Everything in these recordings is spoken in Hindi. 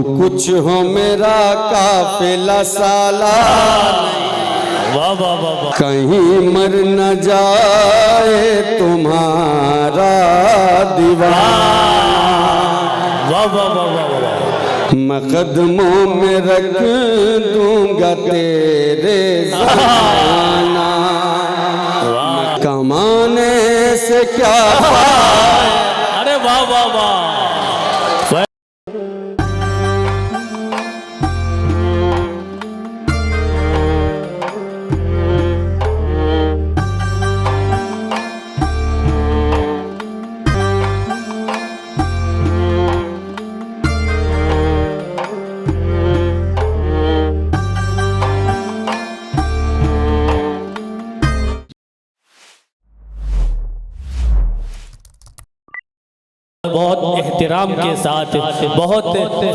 कुछ हो मेरा काफिला साला, वाह वाह वाह वाह, कहीं मर न जाए तुम्हारा दीवाना। वाह वाह वाह वाह वाह, मैं कदमों में रख दूंगा तेरे ज़माना। कमाने से क्या फायदा। अरे वाह वाह वाह, बहुत एहतराम के साथ, बहुत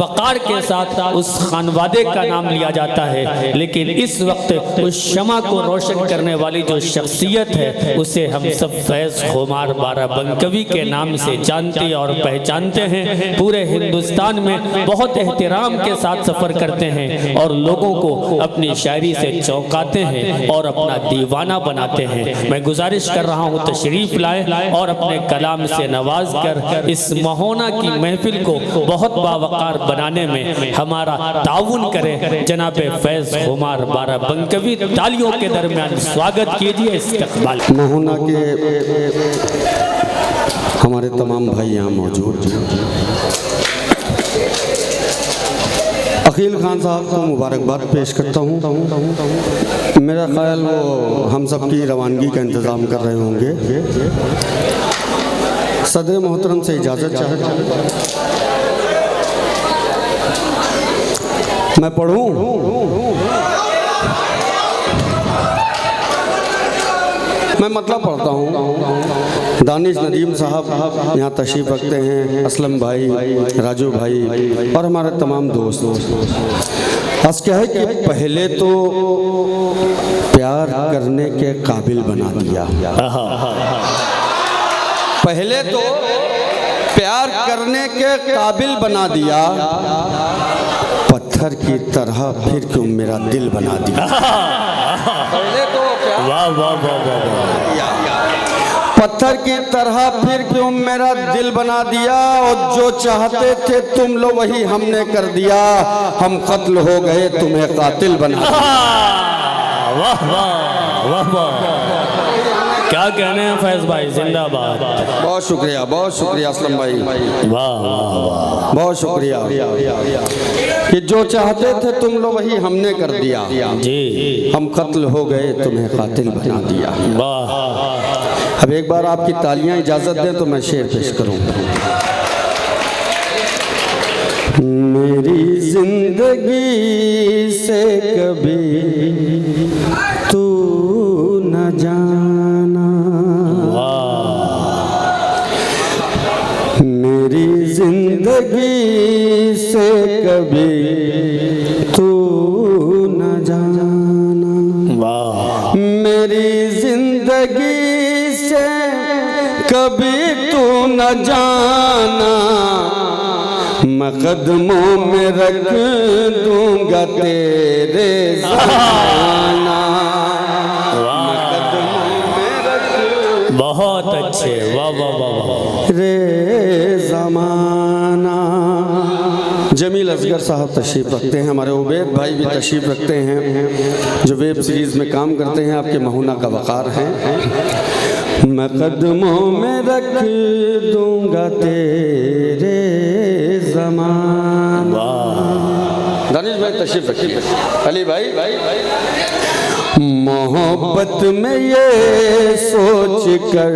वक़ार के साथ उस खानवादे का नाम लिया जाता है। लेकिन इस वक्त उस शमा को रोशन करने वाली जो शख्सियत है उसे हम सब फैज़ खुमार बाराबंकवी के नाम से जानते और पहचानते हैं। पूरे हिंदुस्तान में बहुत एहतराम के साथ सफ़र करते हैं और लोगों को अपनी शायरी से चौंकाते हैं और अपना दीवाना बनाते हैं। मैं गुजारिश कर रहा हूँ तशरीफ़ लाएँ और अपने कलाम से नवाज कर इस महोना की महफिल को बहुत बावकार बनाने में हमारा ताउन करें। जनाब फैज़ खुमार बाराबंकवी, तालियों के दरमियान स्वागत कीजिए। इस्तकबाल महोना के हमारे तमाम भाई यहाँ मौजूद हैं। अकील खान साहब को मुबारकबाद पेश करता हूँ। मेरा ख्याल वो हम सब की रवानगी का इंतज़ाम कर रहे होंगे। सदर मोहतरम से इजाज़त चाहता हूँ, मैं पढ़ूँ। मैं मतलब पढ़ता हूँ। दानिश नदीम साहब यहाँ तशरीफ़ रखते हैं, असलम भाई, राजू भाई और हमारे तमाम दोस्त। बस क्या है कि पहले तो प्यार करने के काबिल बना दिया, पहले तो प्यार करने के काबिल बना दिया, पत्थर की तरह फिर क्यों मेरा दिल बना दिया। पहले तो वाह वाह वाह वाह, पत्थर की तरह फिर क्यों मेरा दिल बना दिया, और जो चाहते थे तुम लोग वही हमने कर दिया, हम कत्ल हो गए तुम्हें कातिल बना दिया। वाह वाह वाह वाह, क्या कहने हैं फैज़ भाई, जिंदाबाद। बहुत शुक्रिया असलम भाई, वाह वाह वाह, बहुत शुक्रिया कि जो चाहते थे तुम लोग वही हमने कर दिया जी, हम कत्ल हो गए तुम्हें कातिल बना दिया। वाह। अब एक बार आपकी तालियां इजाज़त दें तो मैं शेर पेश करूं। मेरी जिंदगी से कभी तू न जाना, मेरी जिंदगी से कभी तू न जाना, वाह, मेरी जिंदगी से कभी तू न जाना, मैं कदमों में रख दूंगा तेरे ज़माना। बहुत अच्छे, वाह वाह वाह वाह, रे ज़माना। जमील असगर साहब तशरीफ़ रखते हैं, हमारे उबैद भाई भी तशरीफ़ रखते हैं जो वेब सीरीज़ में काम करते हैं, आपके महोना का वक़ार हैं। मैं कदमों में रख दूंगा तेरे ज़माना। दानिश भाई तशरीफ़ रखिए, अली भाई। मोहब्बत में ये सोच कर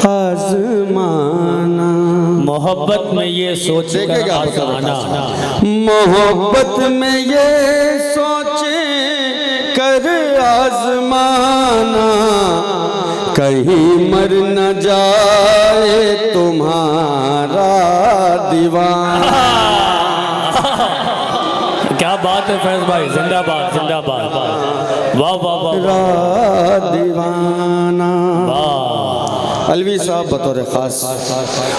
आज़माना, मोहब्बत में ये सोच कर आज़माना, मोहब्बत में ये सोच कर आज़माना, कहीं मर न जाए तुम्हारा दीवाना। क्या बात है फैज़ भाई, जिंदाबाद जिंदाबाद, वाह वाह वाह, दीवाना। अलवी साहब बतौर ख़ास।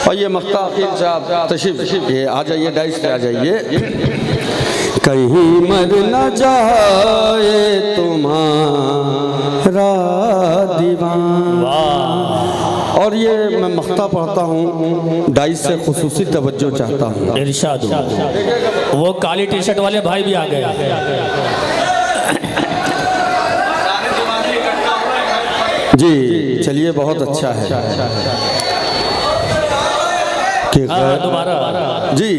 और ये मख्ता अकील साहब तशरीफ ये आ जाइए, डाइस पे आ जाइए। कहीं मर न जाए तुम्हारा दीवाना। और ये मैं मख्ता पढ़ता हूँ, डाइस से खुसूसी तवज्जो चाहता हूँ। इरशाद हो। वो काली टी शर्ट वाले भाई भी आ गए। जी चलिए, बहुत अच्छा है कि दोबारा जी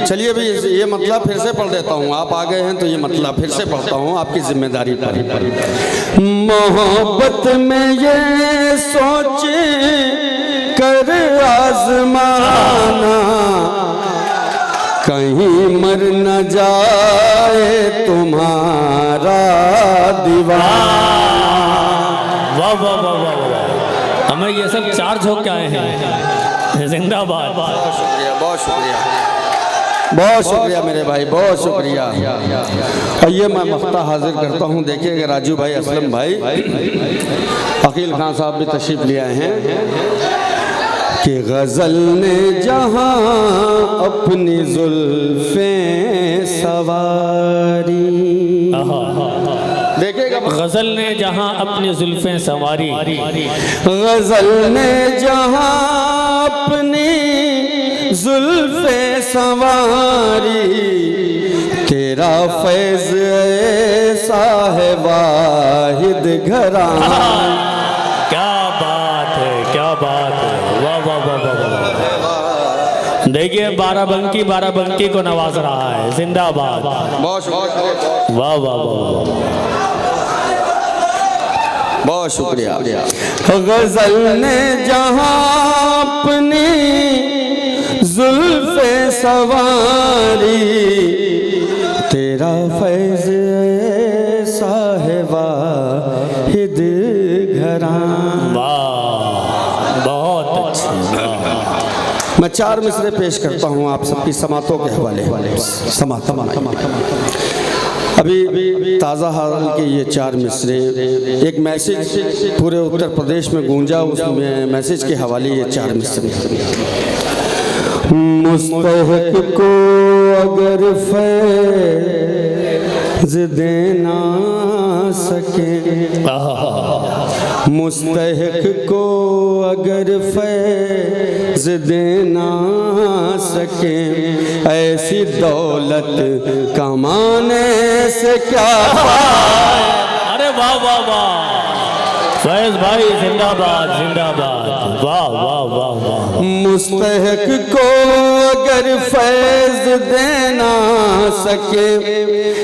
चलिए भी ये मतलब फिर से पढ़ देता हूँ। आप आ गए हैं तो ये मतलब फिर से पढ़ता हूँ आपकी जिम्मेदारी पर। मोहब्बत में ये सोच कर आजमाना, कहीं मर न जाए तुम्हारा दीवाना। वाह वाह वाह वाह वाह, हमें ये सब चार्ज हो के आए हैं। जिंदाबाद। बहुत शुक्रिया, बहुत शुक्रिया, बहुत शुक्रिया मेरे भाई, बहुत शुक्रिया। और ये मैं मख्ता हाजिर करता हूँ। देखिएगा राजू भाई, असलम भाई, अकील खान साहब भी तशरीफ ले आए हैं कि गज़ल ने जहाँ अपनी जुल्फ़ें सवारी। देखिएगा, गजल ने जहां अपनी जुल्फें संवारी, गज़ल ने जहाँ अपनी जुल्फ़ें संवारी, तेरा फैज़ ऐसा है वाहिद घराना। क्या बात है, क्या बात है। वाह वाह वाह वाह वाह। देखिए बाराबंकी को नवाज रहा है। जिंदाबाद। बहुत वाह वाह वाह, बहुत शुक्रिया। गज़ल ने जहाँ अपनी जुल्फ़े सवारी, तेरा फैज़ ऐसा है वाहिद घराना। वाह, बहुत अच्छी। मैं 4 मिसरे पेश करता हूँ आप सबकी समातों के हवाले। समात अभी ताज़ा हाल के ये 4 मिसरे, एक मैसेज पूरे उत्तर प्रदेश में गूंजा, उसमें मैसेज के हवाले ये 4 मिसरे। मुस्तहक को अगर फैज़ देना सके, मुस्तहक को अगर फैज़ देना सके, ऐसी दौलत कमाने से क्या फायदा। अरे वाह वाह वाह, फैज भाई जिंदाबाद जिंदाबाद। वाह वाह वाह वाह। मुस्तहक को अगर फैज़ देना सके,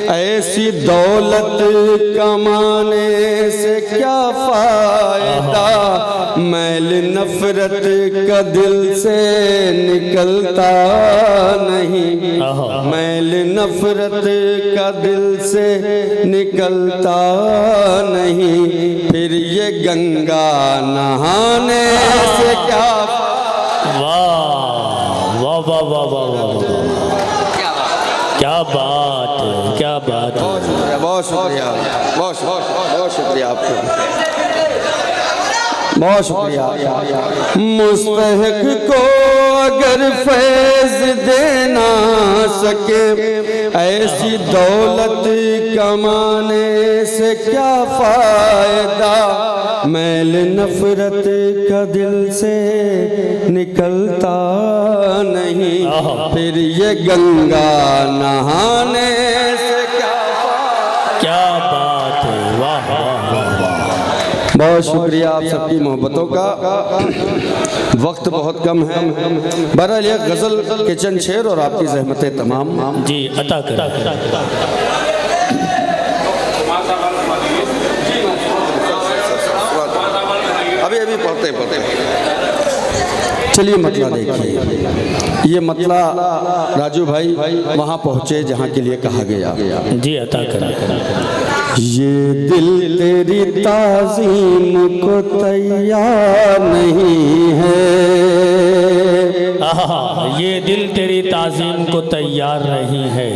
ऐसी दौलत कमाने से क्या फायदा। मैल नफरत का दिल से निकलता नहीं, मैल नफरत का दिल से निकलता नहीं, फिर ये गंगा नहाने से क्या। वाह वाह वाह वाह वाह वाह, क्या बात है, क्या बात है। बहुत शुक्रिया, बहुत शुक्रिया आपको, बहुत शुक्रिया। मुस्तहक को अगर फैज़ देना सके, ऐसी दौलत कमाने से क्या फायदा। मैल नफरत का दिल से निकलता नहीं, फिर ये गंगा नहाने से क्या फायदा। क्या बात है, वाह वाह वाह वाह। बहुत शुक्रिया आप सबकी मोहब्बतों का। वक्त बहुत कम है। बहरहाल ये गज़ल के चंद शेर और आपकी ज़हमतें तमाम जी अता कर। अभी पढ़ते चलिए मतला देखिए। ये मतला राजू भाई वहाँ पहुँचे जहाँ के लिए कहा गया। जी अता कर। ये दिल तेरी ताज़ीम को तैयार नहीं है, ये दिल तेरी ताज़ीम को तैयार नहीं है,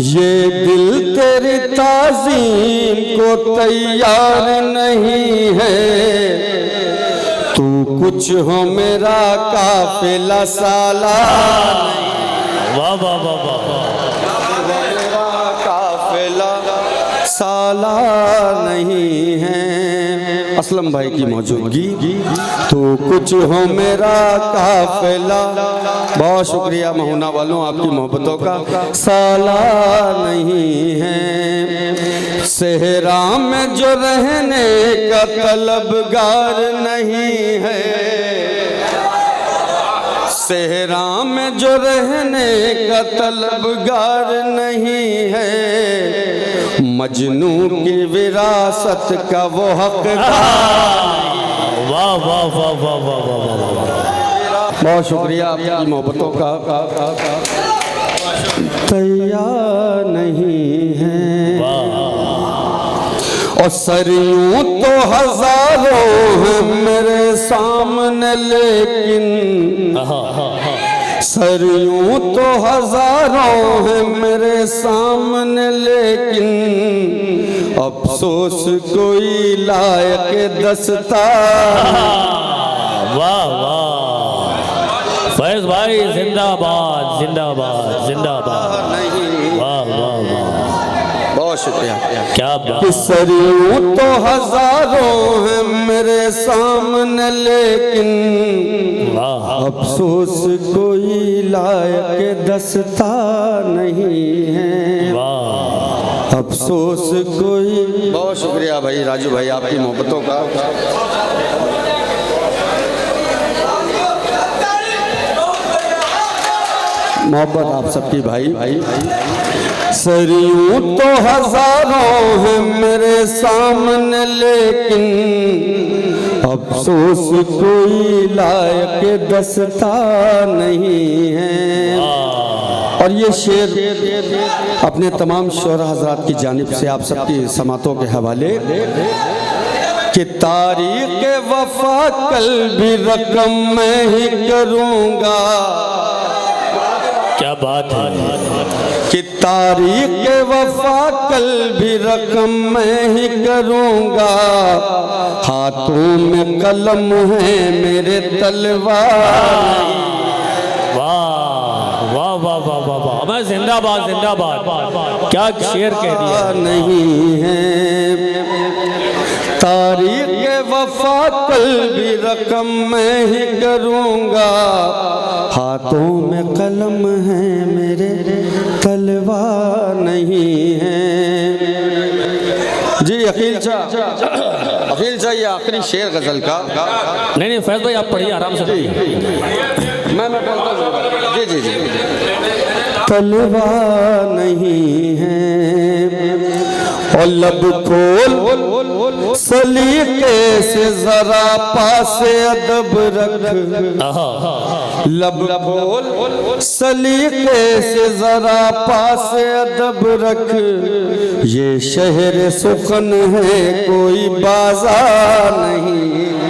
ये दिल तेरी ताज़ीम को तैयार नहीं है। तू कुछ हो मेरा काफिला सालार वाह वाह वाह वाह, मेरा काफिला सालार नहीं है। असलम भाई की मौजूदगी। तो कुछ हो मेरा काफिला, बहुत शुक्रिया महुना वालों आपकी मोहब्बतों का, सालार नहीं है। सेहरा में जो रहने का तलबगार नहीं है, सेहरा में जो रहने का तलबगार नहीं है, मजनू की विरासत का वो हकदार। वाह वाह वाह वाह वाह वाह वाह, बहुत शुक्रिया आपकी मोहब्बतों का, तैयार नहीं है। और सरियों तो हजारों हैं मेरे सामने, लेकिन सरियों तो हजारों हैं मेरे सामने, लेकिन अफसोस कोई लायक दस्तार। वाह वाह, फैज भाई जिंदाबाद जिंदाबाद जिंदाबाद, वाह वाह वाह, बहुत शुक्रिया। क्या बात। सरियों तो हजारों हैं मेरे सामने, लेकिन अफसोस कोई लायक दस्तार नहीं है। अफसोस कोई। बहुत शुक्रिया भाई राजू भाई आपकी मोहब्बतों का। मोहब्बत आप सबकी भाई। सरियों तो हजारों हैं मेरे सामने, लेकिन अफसोस कोई लायक दस्तार नहीं है। और ये शेर अपने तमाम शोरा हजरात की जानिब से आप सबकी समातों के हवाले कि तारीख वफा कल भी रकम मैं ही करूँगा। क्या बात है कि तारीख वफा कल भी रकम मैं ही करूँगा। हाथों में कलम है मेरे तलवार। वाह वाह वाह वाह वाह वाह, मैं जिंदाबाद जिंदाबाद, क्या शेर कह दिया। नहीं है तारीख वफा कल भी रकम मैं ही करूँगा। हाथों में कलम है मेरे तलवार नहीं है। जी अकील शाह ये आखिरी शेर गजल का। नहीं फैज भाई आप पढ़िए आराम से मैं बोलता हूँ। जी तलवार नहीं है। और लब खोल सलीके से जरा पासे अदब रख। लब खोल सलीके से जरा पासे अदब रख। ये शहर सुखन है कोई बाजार नहीं।